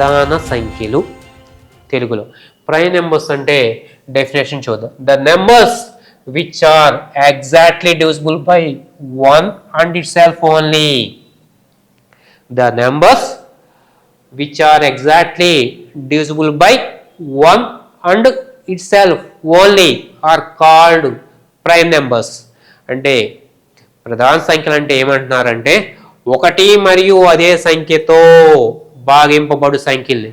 ప్రధాన సంఖ్యలు తెలుగులో. ప్రైమ్ నెంబర్స్ అంటే డెఫినేషన్ చూద్దాం. The numbers which are exactly divisible by 1 and itself only. The numbers which are exactly divisible by 1 and itself only are called prime numbers. అంటే ప్రధాన సంఖ్యలు అంటే ఏమంటున్నారంటే ఒకటి మరియు అదే సంఖ్యతో భాగింపబడు సంఖ్యల్ని,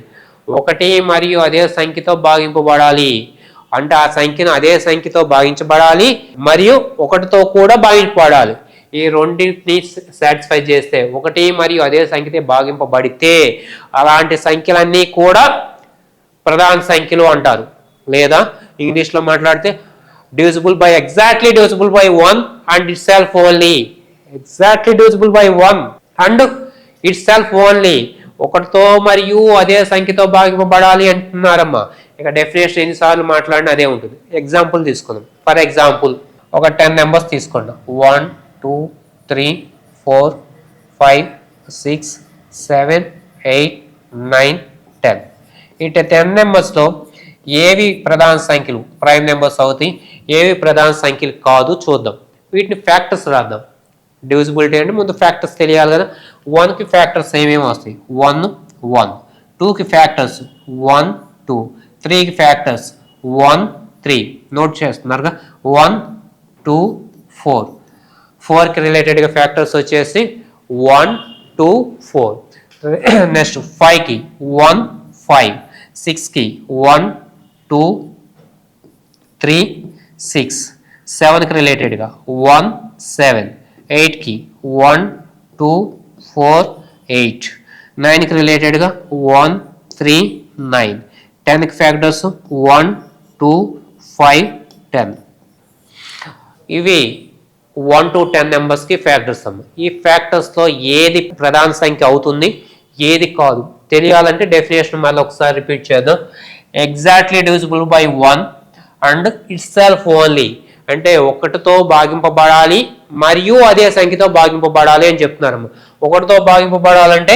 ఒకటి మరియు అదే సంఖ్యతో భాగింపబడాలి అంటే ఆ సంఖ్యను అదే సంఖ్యతో భాగించబడాలి మరియు ఒకటితో కూడా భాగించబడాలి. ఈ రెండింటిని సాటిస్ఫై చేస్తే ఒకటి మరియు అదే సంఖ్యతో భాగింపబడితే అలాంటి సంఖ్యలన్నీ కూడా ప్రధాన సంఖ్యలు అంటారు. లేదా ఇంగ్లీష్లో మాట్లాడితే divisible by exactly divisible by 1 and itself only. Exactly divisible by 1 and itself only. ఒకటితో మరియు అదే సంఖ్యతో భాగింపబడాలి అంటున్నారమ్మా. ఇక డెఫినేషన్ ఎన్నిసార్లు మాట్లాడినా అదే ఉంటుంది. ఎగ్జాంపుల్ తీసుకుందాం. ఫర్ ఎగ్జాంపుల్ ఒక 10 నెంబర్స్ తీసుకోండి. 1 2 3 4 5 6 7 8 9 10. ఈ 10 నెంబర్స్లో ఏవి ప్రధాన సంఖ్యలు ప్రైమ్ నెంబర్స్ అవుతాయి, ఏవి ప్రధాన సంఖ్యలు కాదు చూద్దాం. వీటిని ఫ్యాక్టర్స్ రాద్దాం. డివిజిబిలిటీ అంటే ముందు ఫ్యాక్టర్స్ తెలియాలి కదా. 1కి ఫ్యాక్టర్స్ ఏమేమి వస్తాయి? 1 1. 2కి ఫ్యాక్టర్స్ 1 2. 3కి ఫ్యాక్టర్స్ 1 3. నోట్ చేస్తున్నారుగా 1 2 4. 4కి రిలేటెడ్గా ఫ్యాక్టర్స్ వచ్చేసి 1 2 4. నెక్స్ట్ 5కి 1 5. 6కి 1 2 3 6. 7కి రిలేటెడ్గా 1 7. 8కి 1 2 4 8. 9కి రిలేటెడ్గా 1 3 9. 10కి ఫ్యాక్టర్స్ 1 2 5 10. ఇవి 1 to 10 నెంబర్స్కి ఫ్యాక్టర్స్ అమ్మ. ఈ ఫ్యాక్టర్స్లో ఏది ప్రధాన సంఖ్య అవుతుంది, ఏది కాదు తెలియాలంటే డెఫినేషన్ మళ్ళీ ఒకసారి రిపీట్ చేద్దాం. Exactly divisible by 1 and it's self only. అంటే ఒకటితో భాగింపబడాలి మరియు అదే సంఖ్యతో భాగింపబడాలి అని చెప్తున్నారమ్మా. ఒకటితో భాగింపబడాలంటే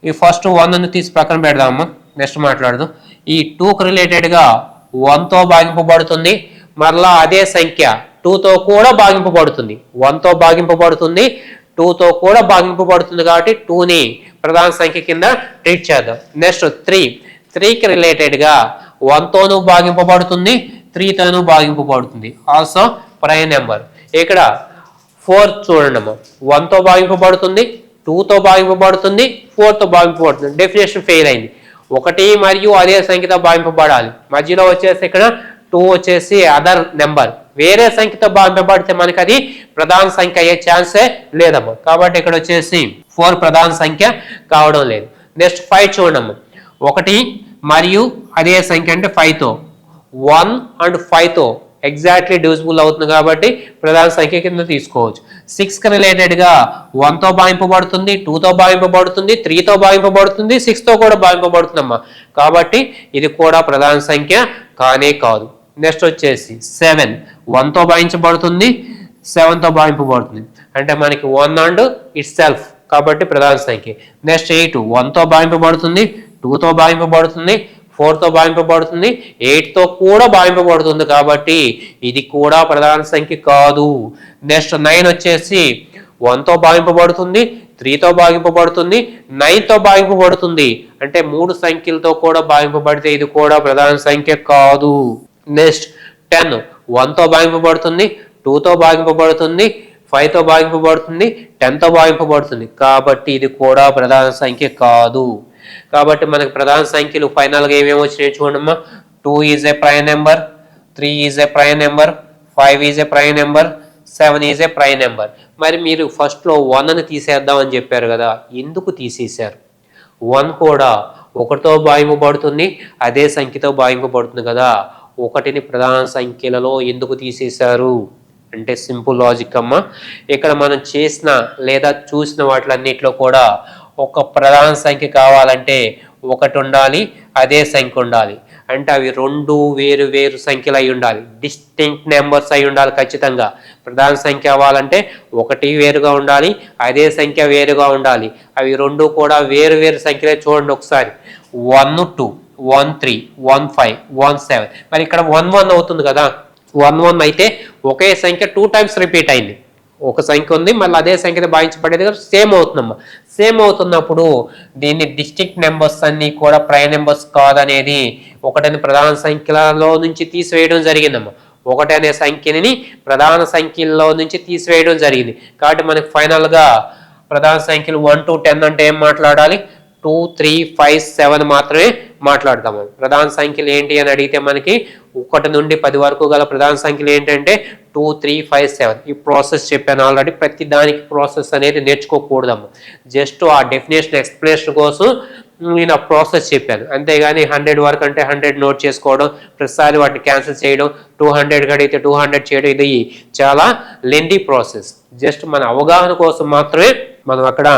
ఈ ఫస్ట్ 1ని తీసి పక్కన పెడదామమ్మా. నెక్స్ట్ మాట్లాడదాం. ఈ 2కి రిలేటెడ్గా 1తో భాగింపబడుతుంది, మరలా అదే సంఖ్య 2తో కూడా భాగింపబడుతుంది. 1తో భాగింపబడుతుంది, 2తో కూడా భాగింపబడుతుంది కాబట్టి 2ని ప్రధాన సంఖ్య కింద ట్రీట్ చేద్దాం. నెక్స్ట్ 3కి రిలేటెడ్గా 1తోనూ భాగింపబడుతుంది, 3తోనూ భాగింపబడుతుంది. Also prime number. ఇక్కడ 4 చూడండి అమ్మా. 1తో భాగింపబడుతుంది, 2తో భాగింపబడుతుంది, 4తో భాగింపబడుతుంది. డెఫినేషన్ ఫెయిల్ అయింది. 1 మరియు అదే సంఖ్యతో భాగింపబడాలి. మధ్యలో వచ్చేసి ఇక్కడ 2 వచ్చేసి అదర్ నెంబర్, వేరే సంఖ్యతో భాగింపబడితే మనకి అది ప్రధాన సంఖ్య అయ్యే ఛాన్సే లేదమ్మా. కాబట్టి ఇక్కడ వచ్చేసి 4 ప్రధాన సంఖ్య కావడం లేదు. నెక్స్ట్ 5 చూడమ్మా. 1 మరియు అదే సంఖ్య అంటే 5తో 1 and 5తో ఎగ్జాక్ట్లీ డివిజిబుల్ అవుతుంది కాబట్టి ప్రధాన సంఖ్య కింద తీసుకోవచ్చు. 6కి రిలేటెడ్గా 1తో భాగింపబడుతుంది, 2తో భాగింపబడుతుంది, 3తో భాగింపబడుతుంది, 6తో కూడా భాగింపబడుతుందమ్మా. కాబట్టి ఇది కూడా ప్రధాన సంఖ్య కానే కాదు. నెక్స్ట్ వచ్చేసి 7 1తో భాగించబడుతుంది, 7తో భాగింపబడుతుంది అంటే మనకి 1 and ఇట్స్ సెల్ఫ్ కాబట్టి ప్రధాన సంఖ్య. నెక్స్ట్ 8 1తో భాగింపబడుతుంది, 2తో భాగింపబడుతుంది, 4తో భాగింపబడుతుంది, 8తో కూడా భాగింపబడుతుంది కాబట్టి ఇది కూడా ప్రధాన సంఖ్య కాదు. నెక్స్ట్ 9 వచ్చేసి 1తో భాగింపబడుతుంది, 3తో భాగింపబడుతుంది, 9తో భాగింపబడుతుంది అంటే 3 సంఖ్యలతో కూడా భాగింపబడితే ఇది కూడా ప్రధాన సంఖ్య కాదు. నెక్స్ట్ 10 1తో భాగింపబడుతుంది, 2తో భాగింపబడుతుంది, 5తో భాగింపబడుతుంది, 10తో భాగింపబడుతుంది కాబట్టి ఇది కూడా ప్రధాన సంఖ్య కాదు. కాబట్టి మనకి ప్రధాన సంఖ్యలు ఫైనల్గా ఏమేమి వచ్చినాయి చూడమ్మా. 2 is a prime number, 3 is a prime number, 5 is a prime number, 7 is a prime number. మరి మీరు ఫస్ట్లో 1ని తీసేద్దామని చెప్పారు కదా, ఎందుకు తీసేశారు? 1 కూడా 1తో భాగింపబడుతుంది, అదే సంఖ్యతో భాగింపబడుతుంది కదా, 1ని ప్రధాన సంఖ్యలలో ఎందుకు తీసేశారు అంటే సింపుల్ లాజిక్ అమ్మా. ఇక్కడ మనం చేసిన లేదా చూసిన వాటిలన్నిటిలో కూడా ఒక ప్రధాన సంఖ్య కావాలంటే 1 ఉండాలి, అదే సంఖ్య ఉండాలి. అంటే అవి 2 వేరు వేరు సంఖ్యలు అయి ఉండాలి, డిస్టింక్ట్ నెంబర్స్ అయి ఉండాలి ఖచ్చితంగా. ప్రధాన సంఖ్య అవ్వాలంటే 1 వేరుగా ఉండాలి, అదే సంఖ్య వేరుగా ఉండాలి. అవి 2 కూడా వేరు వేరు సంఖ్యలే. చూడండి ఒకసారి 1 2 1 3 1 5 1 7. మరి ఇక్కడ 1 1 అవుతుంది కదా, 1 1 అయితే ఒకే సంఖ్య 2 టైమ్స్ రిపీట్ అయింది. ఒక సంఖ్య ఉంది, మళ్ళీ అదే సంఖ్యతో భావించబడేది సేమ్ అవుతుందమ్మా. సేమ్ అవుతున్నప్పుడు దీన్ని డిస్టింక్ట్ నెంబర్స్ అన్ని కూడా ప్రైమ్ నెంబర్స్ కాదనేది ఒకటని ప్రధాన సంఖ్యలలో నుంచి తీసివేయడం జరిగిందమ్మా. ఒకటి అనే సంఖ్యని ప్రధాన సంఖ్యల్లో నుంచి తీసివేయడం జరిగింది. కాబట్టి మనకి ఫైనల్గా ప్రధాన సంఖ్యలు 1 to 10 అంటే ఏం మాట్లాడాలి, 2 3 5 7 మాత్రమే మాట్లాడతాము. ప్రధాన సంఖ్యలు ఏంటి అని అడిగితే మనకి 1 నుండి 10 వరకు గల ప్రధాన సంఖ్యలు ఏంటంటే 2 3 5 7. ఈ ప్రాసెస్ చెప్పాను ఆల్రెడీ. ప్రతి దానికి ప్రాసెస్ అనేది నేర్చుకోకూడదమ్మా. జస్ట్ ఆ డెఫినేషన్ ఎక్స్ప్లెనేషన్ కోసం నేను ఆ ప్రాసెస్ చెప్పాను, అంతేగాని 100 వరకు అంటే 100 నోట్ చేసుకోవడం, ప్రతిసారి వాటిని క్యాన్సిల్ చేయడం, 200 అడిగితే 200 చేయడం, ఇది చాలా లెందీ ప్రాసెస్. జస్ట్ మన అవగాహన కోసం మాత్రమే మనం అక్కడ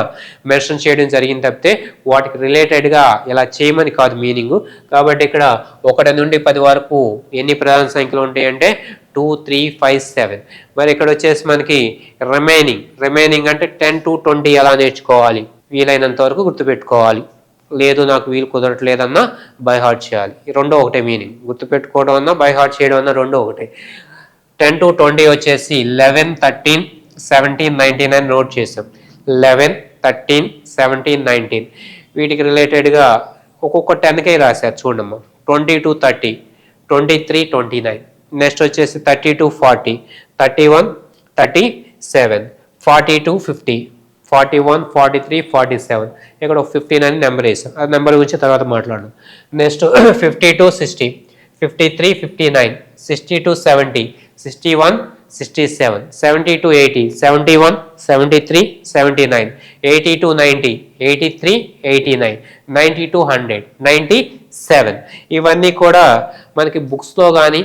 మెన్షన్ చేయడం జరిగింది తప్పితే వాటికి రిలేటెడ్గా ఇలా చేయమని కాదు మీనింగ్. కాబట్టి ఇక్కడ 1 నుండి 10 వరకు ఎన్ని ప్రధాన సంఖ్యలు ఉంటాయి అంటే 2 3 5 7. మరి ఇక్కడ వచ్చేసి మనకి రిమైనింగ్ అంటే 10 to 20 ఎలా నేర్చుకోవాలి, వీలైనంత వరకు గుర్తుపెట్టుకోవాలి. లేదు నాకు వీలు కుదరట్లేదన్నా బై హార్ట్ చేయాలి. ఈ రెండో ఒకటే మీనింగ్. గుర్తుపెట్టుకోవడం అన్నా బై హార్ట్ చేయడం అన్నా రెండో ఒకటే. 10 to 20 వచ్చేసి 11 13 17 19 అని నోట్ చేసాం. 11 13 17 19 వీటికి రిలేటెడ్గా ఒక్కొక్క 10కే రాశారు చూడమ్మా. 20 to 30 23 29. నెక్స్ట్ వచ్చేసి 30 to 40 31 37 40 to 50 41 43 47. ఇక్కడ 59 నెంబర్ వేసాం. ఆ నెంబర్ గురించి తర్వాత మాట్లాడడం. Next 50 to 60 53 59 60 to 70 61 67 70 to 80 71 73 79 80 to 90 83 89 90 to 100 97. ఇవన్నీ కూడా మనకి బుక్స్లో కానీ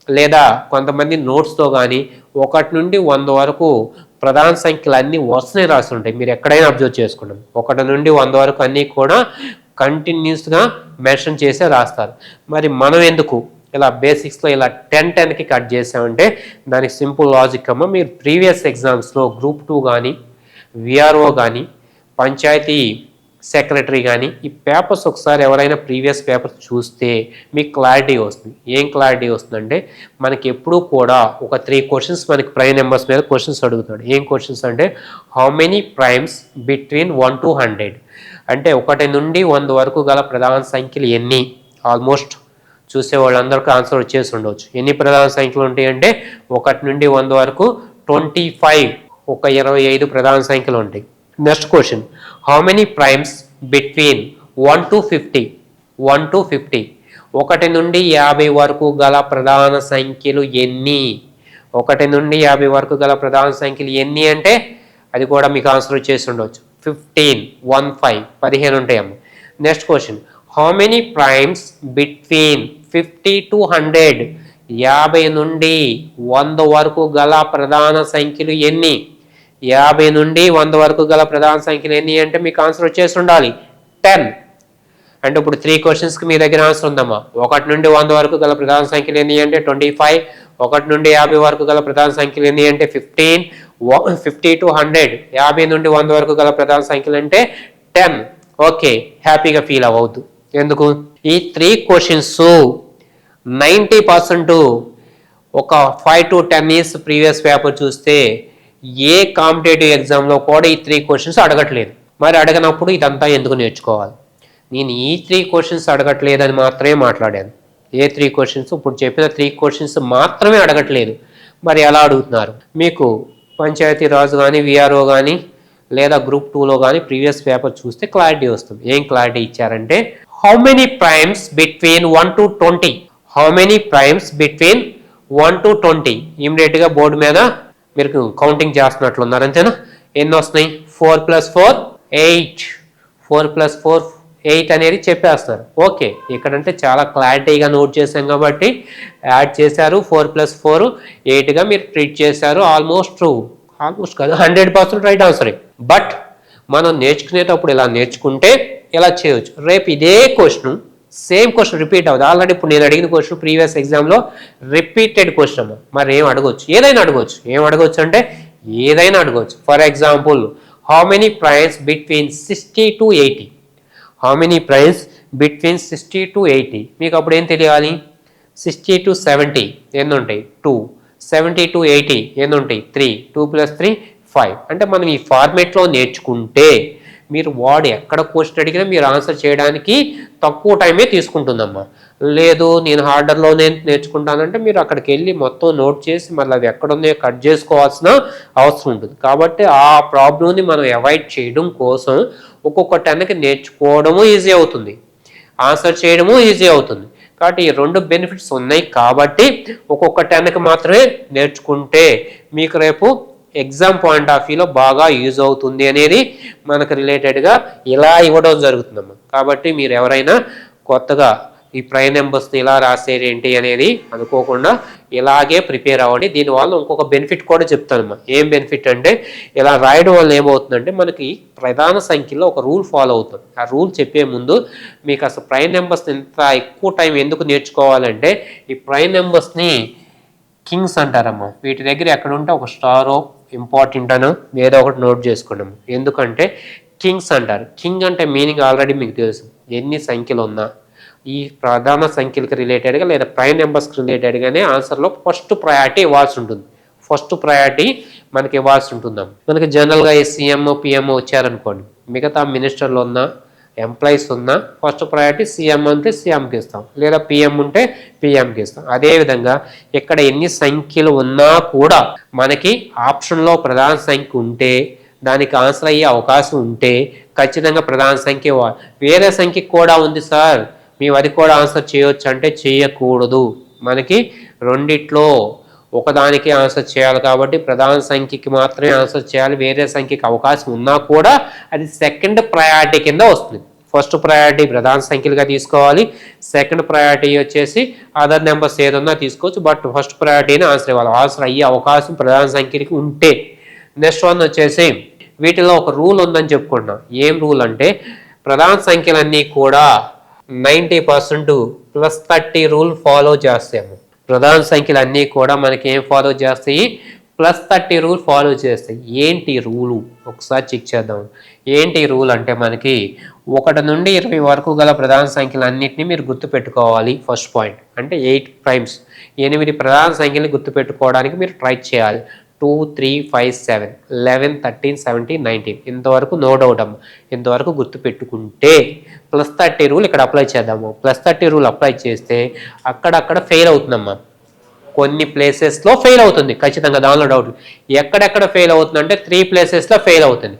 లేదా కొంతమంది నోట్స్తో కానీ 1 నుండి 100 వరకు ప్రధాన సంఖ్యలు అన్నీ వరుసనే రాసి ఉంటాయి. మీరు ఎక్కడైనా అబ్జర్వ్ చేసుకుంటాం. 1 నుండి 100 వరకు అన్నీ కూడా కంటిన్యూస్గా మెన్షన్ చేసే రాస్తారు. మరి మనం ఎందుకు ఇలా బేసిక్స్లో ఇలా 10-10కి కట్ చేసామంటే దానికి సింపుల్ లాజిక్ అమ్మ. మీరు ప్రీవియస్ ఎగ్జామ్స్లో గ్రూప్ 2 కానీ విఆర్ఓ కానీ పంచాయతీ సెక్రటరీ కానీ ఈ పేపర్స్ ఒకసారి ఎవరైనా ప్రీవియస్ పేపర్స్ చూస్తే మీకు క్లారిటీ వస్తుంది. ఏం క్లారిటీ వస్తుందంటే మనకి ఎప్పుడూ కూడా ఒక 3 క్వశ్చన్స్ మనకి ప్రైమ్ నెంబర్స్ మీద క్వశ్చన్స్ అడుగుతాడు. ఏం క్వశ్చన్స్ అంటే how many primes between 1 to 100 అంటే 1 నుండి 100 వరకు గల ప్రధాన సంఖ్యలు ఎన్ని. ఆల్మోస్ట్ చూసే వాళ్ళందరికీ ఆన్సర్ వచ్చేసి ఉండవచ్చు. ఎన్ని ప్రధాన సంఖ్యలు ఉంటాయి అంటే 1 నుండి 100 వరకు 25 ఒక 25 ప్రధాన సంఖ్యలు ఉంటాయి. Next question how many primes between 1 to 50 1 to 50 1 నుండి 50 వరకు గల ప్రధాన సంఖ్యలు ఎన్ని. 1 నుండి 50 వరకు గల ప్రధాన సంఖ్యలు ఎన్ని అంటే అది కూడా మీకు ఆన్సర్ వచ్చేసి ఉండవచ్చు. 15 ఉంటాయమ్మ. Next question how many primes between 50 to 100 50 నుండి 100 వరకు గల ప్రధాన సంఖ్యలు ఎన్ని. 50 నుండి 100 వరకు గల ప్రధాన సంఖ్యలు ఎన్ని అంటే మీకు ఆన్సర్ వచ్చేసి ఉండాలి 10. అంటే ఇప్పుడు 3 క్వశ్చన్స్కి మీ దగ్గర ఆన్సర్ ఉందమ్మా. 1 నుండి 100 వరకు గల ప్రధాన సంఖ్యలు ఎన్ని అంటే 25. 1 నుండి 50 వరకు గల ప్రధాన సంఖ్యలు ఎన్ని అంటే 15. 50 to 100 50 నుండి 100 వరకు గల ప్రధాన సంఖ్యలు అంటే 10. ఓకే, హ్యాపీగా ఫీల్ అవ్వద్దు. ఎందుకు ఈ 3 క్వశ్చన్స్ 90% ఒక 5 to 10 ఇయర్స్ ప్రీవియస్ పేపర్ చూస్తే ఏ కాంపిటేటివ్ ఎగ్జామ్లో కూడా ఈ 3 క్వశ్చన్స్ అడగట్లేదు. మరి అడగనప్పుడు ఇదంతా ఎందుకు నేర్చుకోవాలి. నేను ఈ 3 క్వశ్చన్స్ అడగట్లేదని మాత్రమే మాట్లాడాను. ఏ 3 క్వశ్చన్స్ ఇప్పుడు చెప్పిన 3 క్వశ్చన్స్ మాత్రమే అడగట్లేదు. మరి ఎలా అడుగుతున్నారు. మీకు పంచాయతీ రాజు కానీ విఆర్ఓ కానీ లేదా గ్రూప్ 2లో కానీ ప్రీవియస్ పేపర్ చూస్తే క్లారిటీ వస్తుంది. ఏం క్లారిటీ ఇచ్చారంటే how many primes between 1 to 20 how many primes between 1 to 20 ఇమీడియట్గా బోర్డు మీద మీరు కౌంటింగ్ చేస్తున్నట్లున్నారు అంతేనా. ఎన్ని వస్తున్నాయి 4 + 4 8 4 + 4 8 అనేది చెప్పేస్తారు. ఓకే, ఇక్కడంటే చాలా క్లారిటీగా నోట్ చేశాం కాబట్టి యాడ్ చేశారు. 4 + 4 8గా మీరు ట్రీట్ చేశారు. ఆల్మోస్ట్ కాదు 100% రైట్ ఆన్సరే. బట్ మనం నేర్చుకునేటప్పుడు ఇలా నేర్చుకుంటే ఇలా చేయవచ్చు. రేపు ఇదే క్వశ్చన్ సేమ్ క్వశ్చన్ రిపీట్ అవుతుంది. ఆల్రెడీ ఇప్పుడు నేను అడిగిన క్వశ్చన్ ప్రీవియస్ ఎగ్జామ్లో రిపీటెడ్ క్వశ్చన్ అమ్మ. మరి ఏం అడగవచ్చు, ఏదైనా అడగవచ్చు. ఏం అడగవచ్చు అంటే ఏదైనా అడగవచ్చు. For example how many primes between 60 to 80 how many primes between 60 to 80? మీకు అప్పుడు ఏం తెలియాలి? 60 to 70 ఎన్ని ఉంటాయి? 2. 70 to 80 ఎన్ని ఉంటాయి? 3. 2 + 3 5. అంటే మనం ఈ ఫార్మేట్లో నేర్చుకుంటే మీరు వాడు ఎక్కడ క్వశ్చన్ అడిగినా మీరు ఆన్సర్ చేయడానికి తక్కువ టైమే తీసుకుంటుందమ్మా. లేదు నేను ఆర్డర్లోనే నేర్చుకుంటానంటే మీరు అక్కడికి వెళ్ళి మొత్తం నోట్ చేసి మళ్ళీ అవి ఎక్కడున్నాయో కట్ చేసుకోవాల్సిన అవసరం ఉంటుంది. కాబట్టి ఆ ప్రాబ్లంని మనం అవాయిడ్ చేయడం కోసం ఒక్కొక్క టెన్కి నేర్చుకోవడము ఈజీ అవుతుంది, ఆన్సర్ చేయడము ఈజీ అవుతుంది. కాబట్టి ఈ 2 బెనిఫిట్స్ ఉన్నాయి కాబట్టి ఒక్కొక్క టెన్కి మాత్రమే నేర్చుకుంటే మీకు రేపు ఎగ్జామ్ పాయింట్ ఆఫ్ వ్యూలో బాగా యూజ్ అవుతుంది అనేది మనకు రిలేటెడ్గా ఇలా ఇవ్వడం జరుగుతుందమ్మా. కాబట్టి మీరు ఎవరైనా కొత్తగా ఈ ప్రైమ్ నెంబర్స్ని ఇలా రాసేది ఏంటి అనేది అనుకోకుండా ఇలాగే ప్రిపేర్ అవ్వండి. దీనివల్ల ఇంకొక బెనిఫిట్ కూడా చెప్తానమ్మా. ఏం బెనిఫిట్ అంటే ఇలా రాయడం వల్ల ఏమవుతుందంటే మనకి ప్రధాన సంఖ్యలో ఒక రూల్ ఫాలో అవుతుంది. ఆ రూల్ చెప్పే ముందు మీకు అసలు ప్రైమ్ నెంబర్స్ ఇంత ఎక్కువ టైం ఎందుకు నేర్చుకోవాలంటే ఈ ప్రైమ్ నెంబర్స్ని కింగ్స్ అంటారమ్మా. వీటి దగ్గర ఎక్కడ ఉంటే ఒక స్టారో ఇంపార్టెంట్ అని ఏదో ఒకటి నోట్ చేసుకున్నాము. ఎందుకంటే కింగ్స్ అంటారు. కింగ్ అంటే మీనింగ్ ఆల్రెడీ మీకు తెలుసు. ఎన్ని సంఖ్యలు ఉన్నా ఈ ప్రధాన సంఖ్యలకు రిలేటెడ్గా లేదా ప్రైమ్ నెంబర్స్కి రిలేటెడ్గానే ఆన్సర్లో ఫస్ట్ ప్రయారిటీ ఇవ్వాల్సి ఉంటుంది. ఫస్ట్ ప్రయారిటీ మనకి ఇవ్వాల్సి ఉంటుందాం. మనకి జనరల్గా ఈ సీఎంఓ పిఎంఓ వచ్చారనుకోండి, మిగతా మినిస్టర్లు ఉన్నా ఎంప్లాయీస్ ఉన్నా ఫస్ట్ ప్రయారిటీ సీఎం అంటే సీఎంకి ఇస్తాం, లేదా పిఎం ఉంటే పిఎంకి ఇస్తాం. అదేవిధంగా ఇక్కడ ఎన్ని సంఖ్యలు ఉన్నా కూడా మనకి ఆప్షన్లో ప్రధాన సంఖ్య ఉంటే దానికి ఆన్సర్ అయ్యే అవకాశం ఉంటే ఖచ్చితంగా ప్రధాన సంఖ్య. వేరే సంఖ్య కూడా ఉంది సార్ మేము అది కూడా ఆన్సర్ చేయొచ్చు అంటే చేయకూడదు. మనకి రెండిట్లో ఒకదానికి ఆన్సర్ చేయాలి కాబట్టి ప్రధాన సంఖ్యకి మాత్రమే ఆన్సర్ చేయాలి. వేరే సంఖ్యకి అవకాశం ఉన్నా కూడా అది సెకండ్ ప్రయారిటీ కింద వస్తుంది. ఫస్ట్ ప్రయారిటీ ప్రధాన సంఖ్యలుగా తీసుకోవాలి, సెకండ్ ప్రయారిటీ వచ్చేసి అదర్ నెంబర్స్ ఏదన్నా తీసుకోవచ్చు, బట్ ఫస్ట్ ప్రయారిటీని ఆన్సర్ ఇవ్వాలి. ఆన్సర్ అయ్యే అవకాశం ప్రధాన సంఖ్యకి ఉంటే. నెక్స్ట్ వన్ వచ్చేసి వీటిలో ఒక రూల్ ఉందని చెప్పుకుంటున్నాం. ఏం రూల్ అంటే ప్రధాన సంఖ్యలన్నీ కూడా 90% +30 రూల్ ఫాలో చేస్తాము. ప్రధాన సంఖ్యలు అన్నీ కూడా మనకి ఏం ఫాలో చేస్తాయి? +30 రూల్ ఫాలో చేస్తాయి. ఏంటి రూలు ఒకసారి చెక్ చేద్దాం. ఏంటి రూల్ అంటే మనకి 1 నుండి 20 వరకు గల ప్రధాన సంఖ్యలు అన్నింటినీ మీరు గుర్తుపెట్టుకోవాలి. ఫస్ట్ పాయింట్ అంటే 8 ప్రైమ్స్, 8 ప్రధాన సంఖ్యలు గుర్తుపెట్టుకోవడానికి మీరు ట్రై చేయాలి. 2, 3, 5, 7, 11, 13, 17, 19 ఇంతవరకు నో డౌట్ అమ్మ. ఇంతవరకు గుర్తుపెట్టుకుంటే +30 రూల్ ఇక్కడ అప్లై చేద్దాము. +30 రూల్ అప్లై చేస్తే అక్కడక్కడ ఫెయిల్ అవుతుందమ్మా. కొన్ని ప్లేసెస్లో ఫెయిల్ అవుతుంది ఖచ్చితంగా, దానిలో డౌట్. ఎక్కడెక్కడ ఫెయిల్ అవుతుందంటే 3 ప్లేసెస్లో ఫెయిల్ అవుతుంది.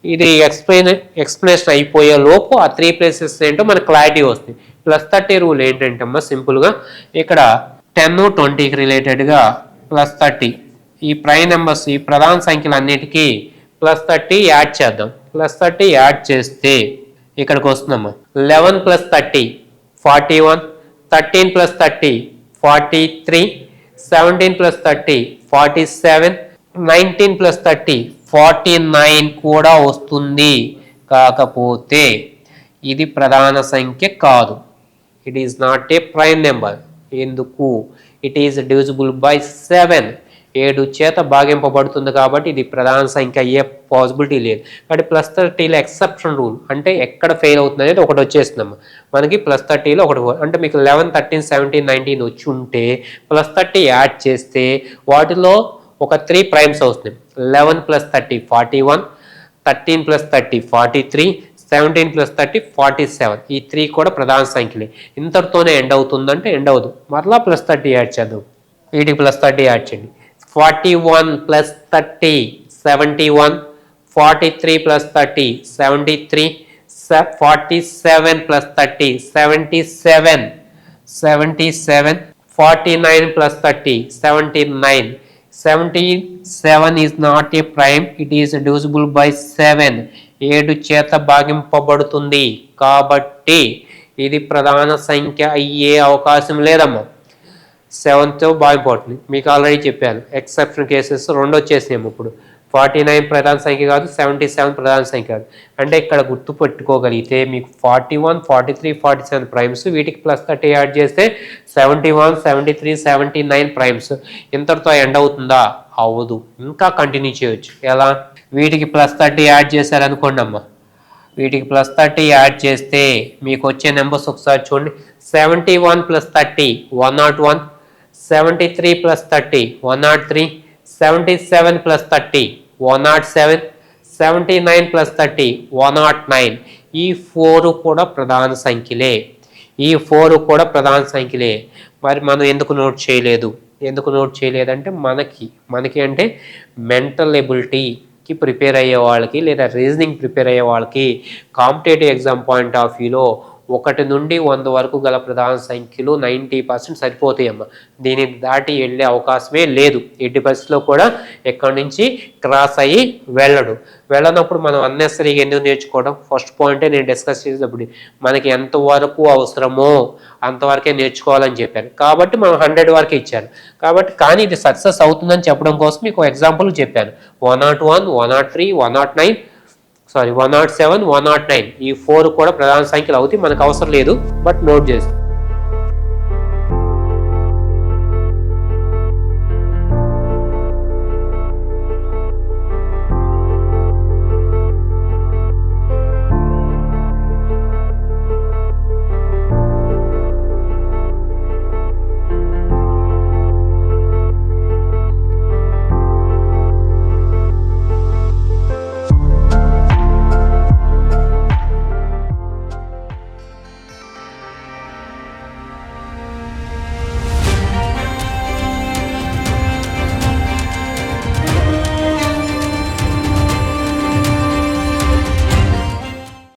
ఇది ఎక్స్ప్లెనేషన్ అయిపోయే లోపు ఆ 3 ప్లేసెస్ ఏంటో మనకు క్లారిటీ వస్తుంది. +30 రూల్ ఏంటంటే అమ్మా సింపుల్గా ఇక్కడ 10, 20కి రిలేటెడ్గా +30 ఈ ప్రైమ్ నెంబర్స్ ఈ ప్రధాన సంఖ్యలు అన్నిటికీ +30 యాడ్ చేద్దాం. +30 యాడ్ చేస్తే ఇక్కడికి వస్తుందమ్మా. 11 + 30 41, 13 + 30 43, 17 + 30 47, 19 + 30 49 కూడా వస్తుంది. కాకపోతే ఇది ప్రధాన సంఖ్య కాదు. It is not a prime number. ఎందుకు? It is divisible by 7. 7 చేత భాగింపబడుతుంది కాబట్టి ఇది ప్రధాన సంఖ్య అయ్యే పాసిబిలిటీ లేదు. కాబట్టి +30లో ఎక్సెప్షన్ రూల్ అంటే ఎక్కడ ఫెయిల్ అవుతుంది అనేది ఒకటి వచ్చేస్తుందమ్మా. మనకి +30లో ఒకటి అంటే మీకు 11, 13, 17, 19 వచ్చి ఉంటే +30 యాడ్ చేస్తే వాటిలో ఒక 3 ప్రైమ్స్ వస్తుంది. 11 + 30 41, 13 + 30 43, 17 + 30 47. ఈ 3 కూడా ప్రధాన సంఖ్యలే. ఇంతటితోనే ఎండ్ అవుతుందంటే ఎండ్ అవ్వదు. మరలా +30 యాడ్ చేద్దాం. వీటికి +30 యాడ్ చేయండి. 41 + 30 71, 43 + 30 73, 47 + 30 77, 77, 49 + 30 79. 77 is not a prime. It is divisible by 7. 7 చేత భాగింపబడుతుంది కాబట్టి ఇది ప్రధాన సంఖ్య అయ్యే అవకాశం లేదమ్మా. 7తో భాగింపబడుతుంది. మీకు ఆల్రెడీ చెప్పాను ఎక్సెప్షన్ కేసెస్ 2 వచ్చేసినాము. ఇప్పుడు 49 ప్రధాన సంఖ్య కాదు, 77 ప్రధాన సంఖ్య కాదు. అంటే ఇక్కడ గుర్తుపెట్టుకోగలిగితే మీకు 41, 43, 47 ప్రైమ్స్, వీటికి +30 యాడ్ చేస్తే 71, 73, 79 ప్రైమ్స్. ఇంతటితో ఎండ్ అవుతుందా? అవ్వదు. ఇంకా కంటిన్యూ చేయొచ్చు. ఎలా? వీటికి +30 యాడ్ చేశారనుకోండి అమ్మా, వీటికి +30 యాడ్ చేస్తే మీకు వచ్చే నెంబర్స్ ఒకసారి చూడండి. 71 + 30 101, 73 + 30 103, 77 + 30 107, 79 + 30 109. ఈ 4 కూడా ప్రధాన సంఖ్యలే. ఈ 4 కూడా ప్రధాన సంఖ్యలే. మరి మనం ఎందుకు నోట్ చేయలేదంటే మనకి అంటే మెంటల్ ఎబిలిటీకి ప్రిపేర్ అయ్యే వాళ్ళకి లేదా రీజనింగ్ ప్రిపేర్ అయ్యే వాళ్ళకి కాంపిటేటివ్ ఎగ్జామ్ పాయింట్ ఆఫ్ వ్యూలో 1 నుండి 100 వరకు గల ప్రధాన సంఖ్యలు 90% సరిపోతాయమ్మ. దీన్ని దాటి వెళ్ళే అవకాశమే లేదు. 80%లో కూడా ఎక్కడి నుంచి క్రాస్ అయ్యి వెళ్ళనప్పుడు మనం అన్నెసరీగా ఎందుకు నేర్చుకోవడం? ఫస్ట్ పాయింటే నేను డిస్కస్ చేసేటప్పుడు మనకి ఎంతవరకు అవసరమో అంతవరకే నేర్చుకోవాలని చెప్పాను. కాబట్టి మనం 100 వరకు ఇచ్చాను. కానీ ఇది సక్సెస్ అవుతుందని చెప్పడం కోసం మీకు ఎగ్జాంపుల్ చెప్పాను. 101, 103, 109, 107, 109 ఈ 4 కూడా ప్రధాన సంఖ్యలు అవుతాయి. మనకు అవసరం లేదు, బట్ నోట్ చేస్తాం.